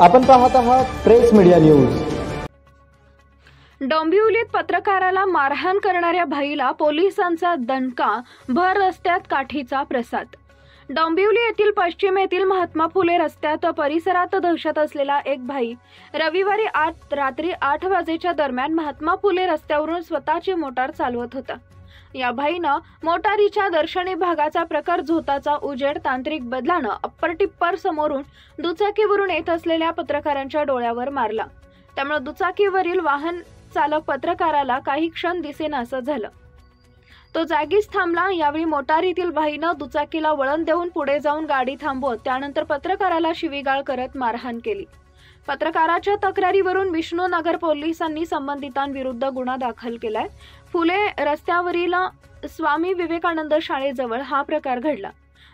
आपण पाहत आहात प्रेस मीडिया न्यूज। डोंबिवलीत पत्रकाराला मारहाण करणाऱ्या भाईला पोलिसांचा दणका, भर रस्त्यात काठीचा प्रसाद। डोंबिवली येथील पश्चिमेतील महात्मा फुले रस्त्यात परिसरात दहशत असलेला एक भाई रविवारी रात्री 8 वाजेच्या दरम्यान महात्मा फुले रस्त्यावरून स्वतःची मोटार चालवत होता। या भाईनं मोटारीच्या दर्शनी भागाचा प्रकार झोताचा उजेड तांत्रिक बदलानं अप्पर टिप्पर समोरून दुचाकीवरून येत असलेल्या पत्रकारांच्या डोळ्यावर मारला। त्यामुळे दुचाकीवरील वाहन चालक पत्रकाराला काही क्षण दिसेनासं झालं। तो जागीच थांबला। यावेळी मोटारीतील भाईनं दुचाकीला वळण देऊन पुढे जाऊन गाडी थांबवत त्यानंतर पत्रकाराला शिवीगाळ करत मारहाण केली। पत्रकाराच्या तक्रारीवरून विष्णुनगर पोलिसांनी संबंधितांविरुद्ध गुन्हा दाखल केलाय। फुले रस्त्यावरील स्वामी विवेकानंद शाळेजवळ हा प्रकार घडला।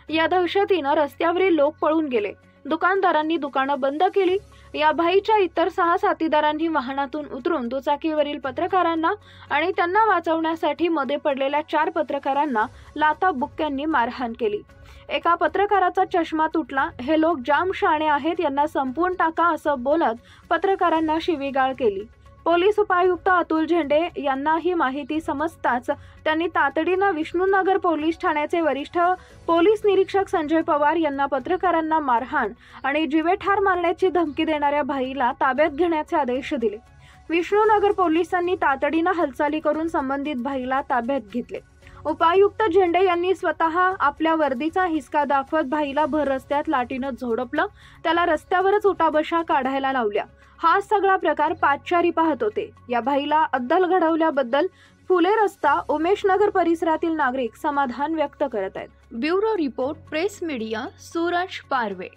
या दहशतीनं रस्त्यावरील लोक पळून गेले। दुकानदारांनी दुकानं बंद केली। या भाईच्या इतर 6 साथीदारांनी वाहनातून उतरून दुचाकीवरील पत्रकारांना आणि त्यांना वाचवण्यासाठी मध्ये पडलेल्या 4 पत्रकारांना लाथा बुक्क्यांनी मारहाण केली। एका पत्रकाराचा चष्मा तुटला। हे लोक जाम शाणे आहेत, यांना संपवून टाका असं बोलत पत्रकारांना शिवीगाळ केली। पोलीस उपायुक्त अतुल झेंडे यांना ही माहिती समजताच त्यांनी तातडीनं विष्णुनगर पोलीस ठाण्याचे वरिष्ठ पोलीस निरीक्षक संजय पवार यांना पत्रकारांना मारहाण आणि जीवेठार मारण्याची धमकी देणाऱ्या भाईला ताब्यात घेण्याचे आदेश दिले। विष्णुनगर पोलिसांनी तातडीनं हालचाली करून संबंधित भाईला ताब्यात घेतले। उपायुक्त झेंडे यांनी स्वतः आपल्या वर्दीचा हिसका दाखवत भाईला भर रस्त्यात लाठीनं झोडपलं। त्याला रस्त्यावरच उठाबशा काढायला लावल्या। हा सगळा प्रकार पाचचारी पाहत होते। या भाईला अद्दल घडवल्याबद्दल फुले रस्ता उमेशनगर परिसरातील नागरिक समाधान व्यक्त करत आहेत। Bureau report, press media, Suraj पारवे।